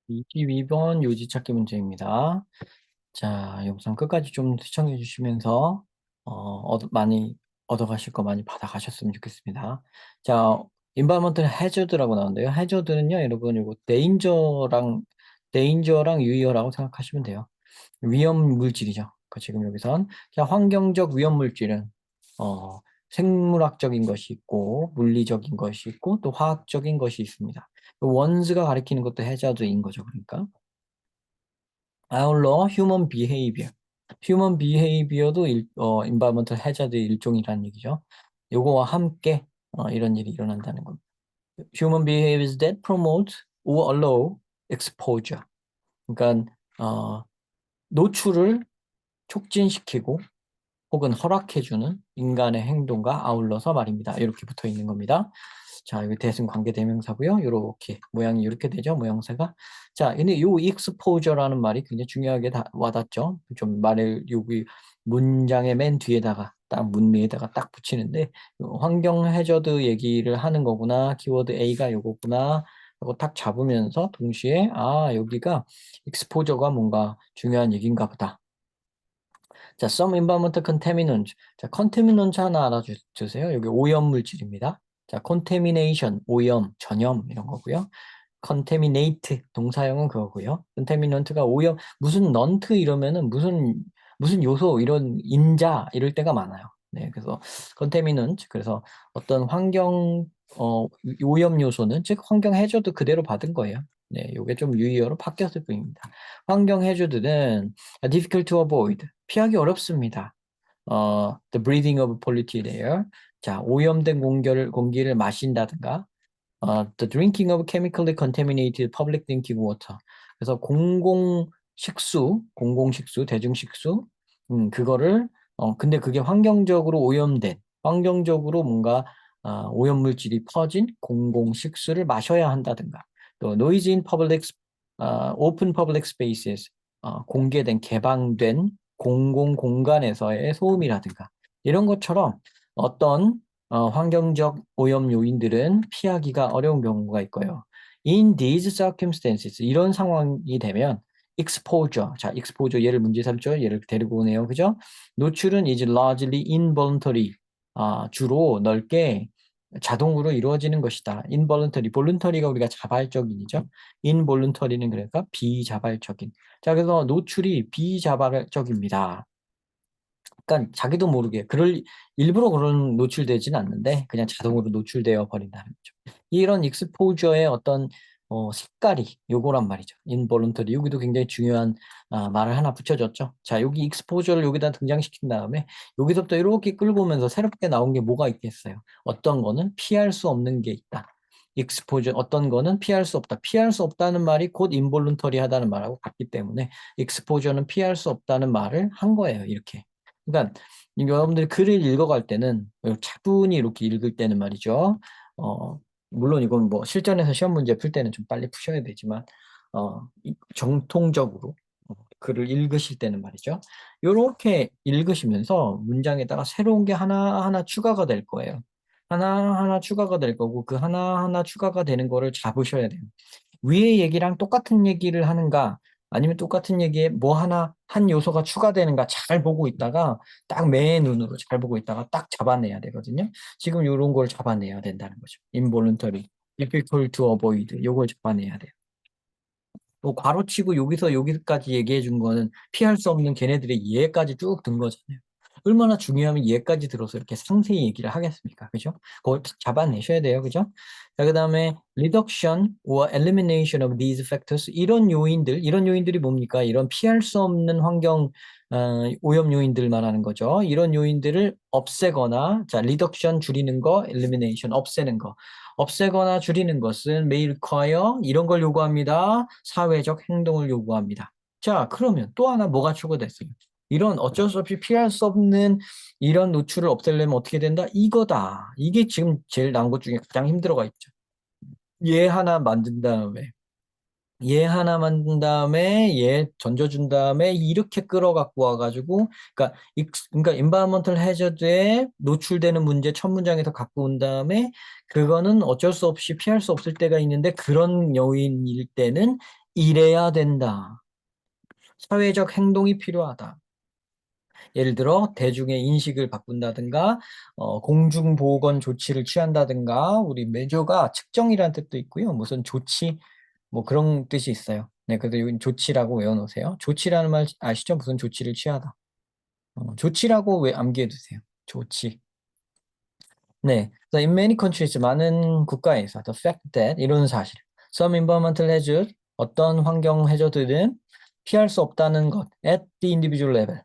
22번 요지찾기 문제입니다. 자, 영상 끝까지 좀 시청해 주시면서 많이 얻어가실 거 많이 받아가셨으면 좋겠습니다. 자, environmental hazard라고 나오는데요. hazard는요, 여러분 이거 danger랑 유의어라고 생각하시면 돼요. 위험 물질이죠. 그 지금 여기선 자, 환경적 위험 물질은 어, 생물학적인 것이 있고 물리적인 것이 있고 또 화학적인 것이 있습니다. 원스가 가리키는 것도 해저드인 거죠. 그러니까 아울러 human behavior. human behavior도 environmental hazard의 일종이라는 얘기죠. 요거와 함께 이런 일이 일어난다는 겁니다. human behaviors that promote or allow exposure. 그러니까 노출을 촉진시키고 혹은 허락해주는 인간의 행동과 아울러서 말입니다. 이렇게 붙어 있는 겁니다. 자, 여기 대승 관계대명사고요. 이렇게 모양이 이렇게 되죠. 모양새가. 자, 근데 요 exposure라는 말이 굉장히 중요하게 와닿죠. 좀 말을 여기 문장의 맨 뒤에다가 딱 문미에다가 딱 붙이는데 환경 해저드 얘기를 하는 거구나. 키워드 A가 요거구나. 하고 딱 잡으면서 동시에 아, 여기가 exposure가 뭔가 중요한 얘기인가 보다. 자, some environmental contaminants. 자, contaminant 하나 알아주세요. 여기 오염물질입니다. 자, contamination, 오염, 전염 이런 거고요. contaminate, 동사형은 그거고요. contaminant가 오염, 무슨 넌트 이러면은 무슨 요소 이런 인자 이럴 때가 많아요. 네, 그래서 contaminant, 그래서 어떤 환경 오염 요소는 즉 환경 해저도 그대로 받은 거예요. 네, 요게 좀 유의어로 바뀌었을 뿐입니다. 환경 해저드는 difficult to avoid, 피하기 어렵습니다. the breathing of polluted air. 자, 오염된 공기를 마신다든가, the drinking of chemically contaminated public drinking water. 그래서 공공식수, 대중식수, 그거를, 근데 그게 환경적으로 오염된, 환경적으로 뭔가, 오염물질이 퍼진 공공식수를 마셔야 한다든가, 또 noise in open public spaces, 공개된, 개방된 공공공간에서의 소음이라든가, 이런 것처럼 어떤 환경적 오염 요인들은 피하기가 어려운 경우가 있고요. In these circumstances, 이런 상황이 되면 exposure, 자, exposure 얘를 문제 삼죠. 얘를 데리고 오네요. 그죠? 노출은 is largely involuntary, 주로 넓게 자동으로 이루어지는 것이다. involuntary, voluntary가 우리가 자발적인이죠. involuntary는 그러니까 비자발적인. 자, 그래서 노출이 비자발적입니다. 그러니까 자기도 모르게 일부러 그런 노출되지는 않는데 그냥 자동으로 노출되어 버린다는 거죠. 이런 익스포저의 어떤 색깔이 요거란 말이죠. involuntary. 여기도 굉장히 중요한 말을 하나 붙여줬죠. 자, 여기 익스포저를 여기다 등장시킨 다음에 여기서부터 이렇게 끌고 오면서 새롭게 나온 게 뭐가 있겠어요? 어떤 거는 피할 수 없는 게 있다. 익스포저, 어떤 거는 피할 수 없다. 피할 수 없다는 말이 곧 인볼룬터리 하다는 말하고 같기 때문에 익스포저는 피할 수 없다는 말을 한 거예요. 이렇게. 그러니까 여러분들이 글을 읽어갈 때는 차분히 이렇게 읽을 때는 말이죠. 물론 이건 뭐 실전에서 시험 문제 풀 때는 좀 빨리 푸셔야 되지만 정통적으로 글을 읽으실 때는 말이죠. 이렇게 읽으시면서 문장에다가 새로운 게 하나하나 추가가 될 거예요. 하나하나 추가가 될 거고 그 하나하나 추가가 되는 거를 잡으셔야 돼요. 위의 얘기랑 똑같은 얘기를 하는가 아니면 똑같은 얘기에 뭐 하나 한 요소가 추가되는가 잘 보고 있다가 딱 매의 눈으로 잘 보고 있다가 딱 잡아내야 되거든요. 지금 이런 걸 잡아내야 된다는 거죠. involuntary, difficult to avoid 요걸 잡아내야 돼요. 또 괄호치고 여기서 여기까지 얘기해 준 거는 피할 수 없는 걔네들의 이해까지 쭉 든 거잖아요. 얼마나 중요하면 이해까지 들어서 이렇게 상세히 얘기를 하겠습니까? 그죠? 그걸 잡아내셔야 돼요. 그죠? 자, 그 다음에 reduction or elimination of these factors. 이런 요인들이 뭡니까? 이런 피할 수 없는 환경 오염 요인들 말하는 거죠. 이런 요인들을 없애거나, 자, reduction 줄이는 거, elimination 없애는 거. 없애거나 줄이는 것은 may require 이런 걸 요구합니다. 사회적 행동을 요구합니다. 자, 그러면 또 하나 뭐가 추가됐어요? 이런 어쩔 수 없이 피할 수 없는 이런 노출을 없애려면 어떻게 된다? 이거다. 이게 지금 제일 나온 것 중에 가장 힘들어가 있죠. 얘 하나 만든 다음에 얘 하나 만든 다음에 얘 던져준 다음에 이렇게 끌어갖고 와가지고 그러니까 environmental hazard에 노출되는 문제 첫 문장에서 갖고 온 다음에 그거는 어쩔 수 없이 피할 수 없을 때가 있는데 그런 요인일 때는 이래야 된다. 사회적 행동이 필요하다. 예를 들어 대중의 인식을 바꾼다든가 공중보건 조치를 취한다든가 우리 매조가 측정이라는 뜻도 있고요. 무슨 조치 뭐 그런 뜻이 있어요. 네, 그래서 여기 조치라고 외워놓으세요. 조치라는 말 아시죠? 무슨 조치를 취하다. 조치라고 왜 암기해 두세요. 조치. 네, so in many countries 많은 국가에서 the fact that 이런 사실, some environmental hazard 어떤 환경 해저들은 피할 수 없다는 것 at the individual level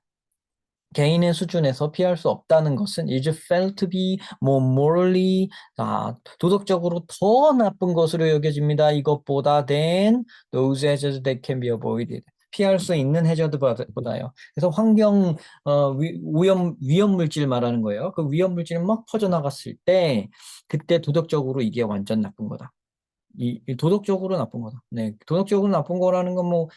개인의 수준에서 피할 수 없다는 것은 is felt to be more morally 도덕적으로 더 나쁜 것으로 여겨집니다. 이것보다 than those hazards that can be avoided. 피할 수 있는 해저드보다요. 그래서 환경 위험 물질 말하는 거예요. 그 위험 물질이 막 퍼져나갔을 때 그때 도덕적으로 이게 완전 나쁜 거다. 이 도덕적으로 나쁜 거다. 네, 도덕적으로 나쁜 거라는 건 뭐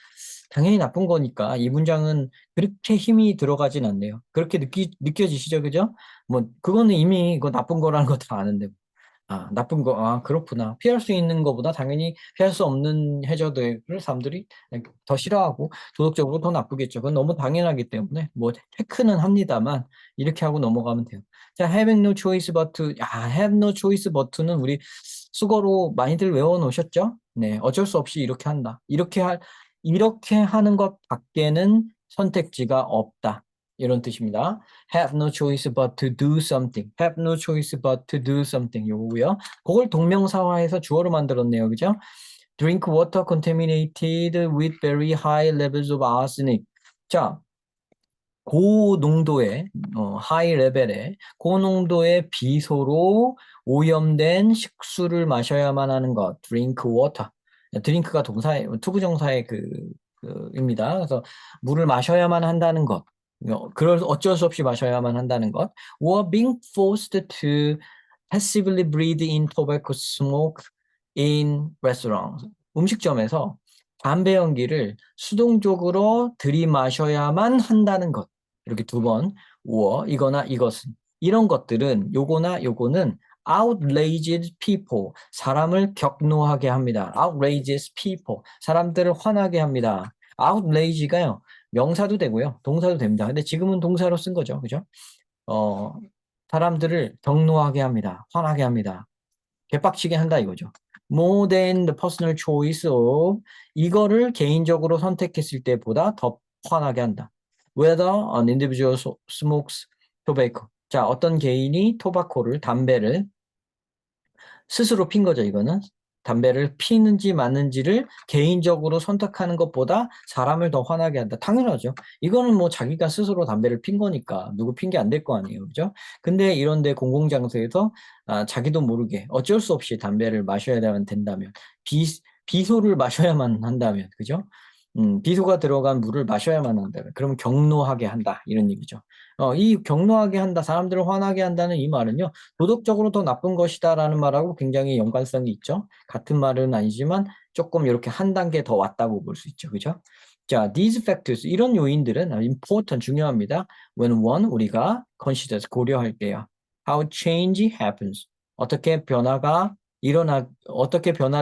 당연히 나쁜 거니까 이 문장은 그렇게 힘이 들어가진 않네요. 그렇게 느껴지시죠, 그죠? 뭐 그거는 이미 그 나쁜 거라는 거 다 아는데 나쁜 거, 그렇구나. 피할 수 있는 것보다 당연히 피할 수 없는 해저들을 사람들이 더 싫어하고 도덕적으로 더 나쁘겠죠. 그건 너무 당연하기 때문에 뭐 체크는 합니다만 이렇게 하고 넘어가면 돼요. 자, having no choice but to, have no choice but는 우리 수거로 많이들 외워놓으셨죠? 네, 어쩔 수 없이 이렇게 한다. 이렇게 하는 것 밖에는 선택지가 없다. 이런 뜻입니다. have no choice but to do something. have no choice but to do something. 요거고요. 그걸 동명사화해서 주어로 만들었네요. 그죠? drink water contaminated with very high levels of arsenic. 자, 고농도의 하이 레벨의 고농도의 비소로 오염된 식수를 마셔야만 하는 것. drink water. 드링크가 동사의 투부정사의 입니다. 그래서 물을 마셔야만 한다는 것. 그럴 어쩔 수 없이 마셔야만 한다는 것. or being forced to passively breathe in tobacco smoke in restaurants. 음식점에서 담배 연기를 수동적으로 들이마셔야만 한다는 것. 이렇게 두 번, or 이거나 이것은. 이런 것들은 요거나 요거는 outrageous people, 사람을 격노하게 합니다. outrageous people, 사람들을 화나게 합니다. outrage가요, 명사도 되고요, 동사도 됩니다. 근데 지금은 동사로 쓴 거죠. 그죠? 어, 사람들을 격노하게 합니다. 화나게 합니다. 개빡치게 한다 이거죠. More than the personal choice of 이거를 개인적으로 선택했을 때보다 더 화나게 한다. Whether an individual smokes tobacco. 자, 어떤 개인이 담배를 스스로 핀 거죠, 이거는. 담배를 피는지 마는지를 개인적으로 선택하는 것보다 사람을 더 화나게 한다. 당연하죠. 이거는 뭐 자기가 스스로 담배를 핀 거니까 누구 핀 게 안 될 거 아니에요. 그죠? 근데 이런데 공공장소에서 자기도 모르게 어쩔 수 없이 담배를 마셔야 된다면 비소를 마셔야만 한다면 그죠? 비소가 들어간 물을 마셔야만 한다면 그러면 격노하게 한다. 이런 얘기죠. 이 격노하게 한다, 사람들을 화나게 한다는 이 말은요. 도덕적으로 더 나쁜 것이다라는 말하고 굉장히 연관성이 있죠. 같은 말은 아니지만 조금 이렇게 한 단계 더 왔다고 볼 수 있죠. 그죠? 자, these factors, 이런 요인들은 important, 중요합니다. When one, 우리가 consider, 고려할게요. How change happens. 어떻게 변화를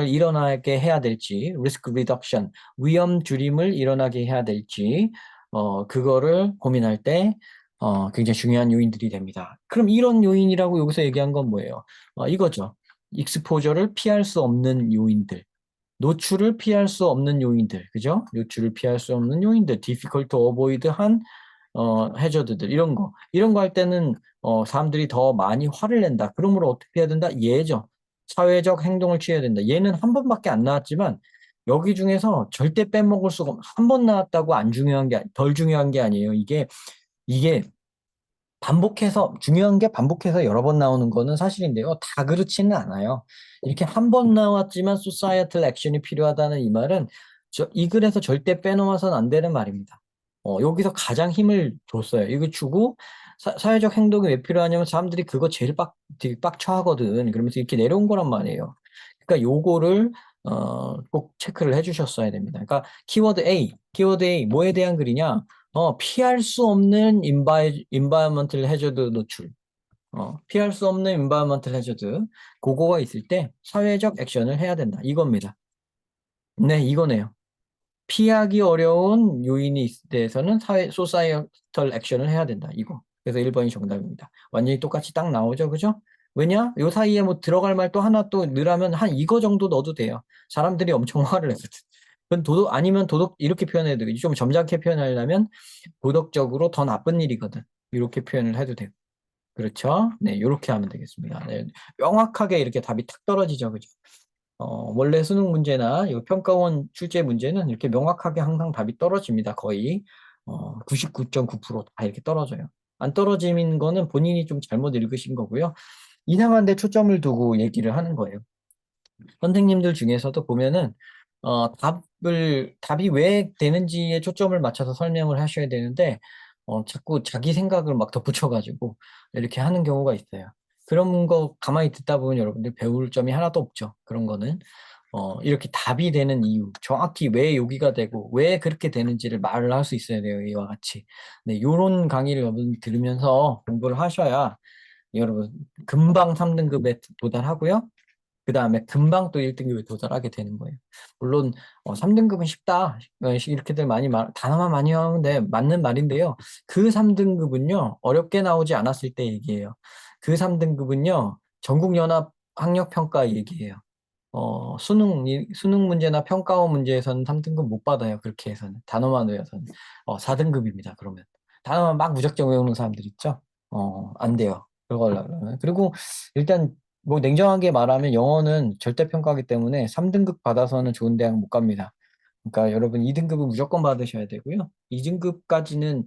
일어나게 해야 될지, risk reduction, 위험 줄임을 일어나게 해야 될지, 그거를 고민할 때 굉장히 중요한 요인들이 됩니다. 그럼 이런 요인이라고 여기서 얘기한 건 뭐예요? 이거죠. 익스포저를 피할 수 없는 요인들, 노출을 피할 수 없는 요인들, 그죠? 노출을 피할 수 없는 요인들, difficult to avoid 한 해저드들, 이런 거 할 때는 사람들이 더 많이 화를 낸다. 그러므로 어떻게 해야 된다? 예죠. 사회적 행동을 취해야 된다. 얘는 한 번밖에 안 나왔지만 여기 중에서 절대 빼먹을 수가 한 번 나왔다고 안 중요한 게 덜 중요한 게 아니에요. 이게 중요한 게 반복해서 여러 번 나오는 거는 사실인데요. 다 그렇지는 않아요. 이렇게 한 번 나왔지만 societal action이 필요하다는 이 말은 이 글에서 절대 빼놓아서는 안 되는 말입니다. 여기서 가장 힘을 줬어요. 이거 주고 사회적 행동이 왜 필요하냐면 사람들이 그거 되게 빡쳐하거든. 그러면서 이렇게 내려온 거란 말이에요. 그러니까 요거를 꼭 체크를 해주셨어야 됩니다. 그러니까 키워드 A 뭐에 대한 글이냐? 피할 수 없는 인바이먼털 해저드 노출. 피할 수 없는 인바이먼털 해저드. 그거가 있을 때 사회적 액션을 해야 된다. 이겁니다. 네, 이거네요. 피하기 어려운 요인이 대해서는 소사이어털 액션을 해야 된다. 이거. 그래서 1번이 정답입니다. 완전히 똑같이 딱 나오죠. 그죠? 왜냐? 요 사이에 뭐 들어갈 말 또 하나 또 넣으라면 한 이거 정도 넣어도 돼요. 사람들이 엄청 화를 내거든. 그건 아니면 이렇게 표현해도 되고, 좀 점잖게 표현하려면 도덕적으로 더 나쁜 일이거든. 이렇게 표현을 해도 되고. 그렇죠? 네, 이렇게 하면 되겠습니다. 네, 명확하게 이렇게 답이 탁 떨어지죠. 그죠? 원래 수능 문제나 이 평가원 출제 문제는 이렇게 명확하게 항상 답이 떨어집니다. 거의 99.9%다 이렇게 떨어져요. 안 떨어지는 거는 본인이 좀 잘못 읽으신 거고요. 이상한 데 초점을 두고 얘기를 하는 거예요. 선생님들 중에서도 보면은 답이 왜 되는지에 초점을 맞춰서 설명을 하셔야 되는데 자꾸 자기 생각을 막 덧붙여가지고 이렇게 하는 경우가 있어요. 그런 거 가만히 듣다 보면 여러분들 배울 점이 하나도 없죠. 그런 거는 이렇게 답이 되는 이유, 정확히 왜 여기가 되고 왜 그렇게 되는지를 말을 할 수 있어야 돼요. 이와 같이. 네, 요런 강의를 여러분 들으면서 공부를 하셔야 여러분 금방 3등급에 도달하고요. 그 다음에 금방 또 1등급에 도달하게 되는 거예요. 물론 3등급은 쉽다 이렇게들 단어만 많이 하면 돼 맞는 말인데요. 그 3등급은요 어렵게 나오지 않았을 때 얘기예요. 그 3등급은요 전국연합 학력평가 얘기예요. 수능 문제나 평가원 문제에서는 3등급 못 받아요. 그렇게 해서는 단어만 외워서는 4등급입니다. 그러면 단어만 막 무작정 외우는 사람들 있죠. 안 돼요. 그걸 하려면. 그리고 일단 뭐 냉정하게 말하면 영어는 절대평가이기 때문에 3등급 받아서는 좋은 대학 못 갑니다. 그러니까 여러분 2등급은 무조건 받으셔야 되고요. 2등급까지는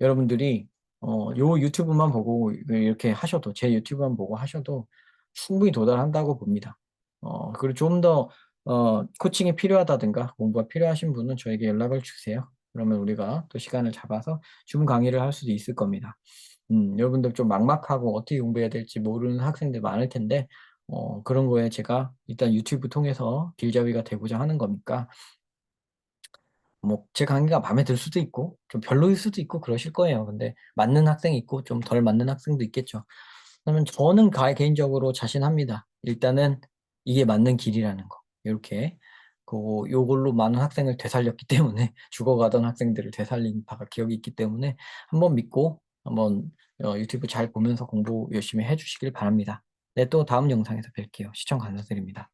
여러분들이 요 유튜브만 보고 이렇게 하셔도 제 유튜브만 보고 하셔도 충분히 도달한다고 봅니다. 그리고 좀 더 코칭이 필요하다든가 공부가 필요하신 분은 저에게 연락을 주세요. 그러면 우리가 또 시간을 잡아서 줌 강의를 할 수도 있을 겁니다. 여러분들 좀 막막하고 어떻게 공부해야 될지 모르는 학생들 많을 텐데, 그런 거에 제가 일단 유튜브 통해서 길잡이가 되고자 하는 거니까, 뭐, 제 강의가 마음에 들 수도 있고, 좀 별로일 수도 있고, 그러실 거예요. 근데, 맞는 학생이 있고, 좀 덜 맞는 학생도 있겠죠. 그러면 저는 개인적으로 자신합니다. 일단은, 이게 맞는 길이라는 거. 이렇게. 요걸로 많은 학생을 되살렸기 때문에, 죽어가던 학생들을 되살린 바가 기억이 있기 때문에, 한번 믿고, 한번 유튜브 잘 보면서 공부 열심히 해주시길 바랍니다. 네, 또 다음 영상에서 뵐게요. 시청 감사드립니다.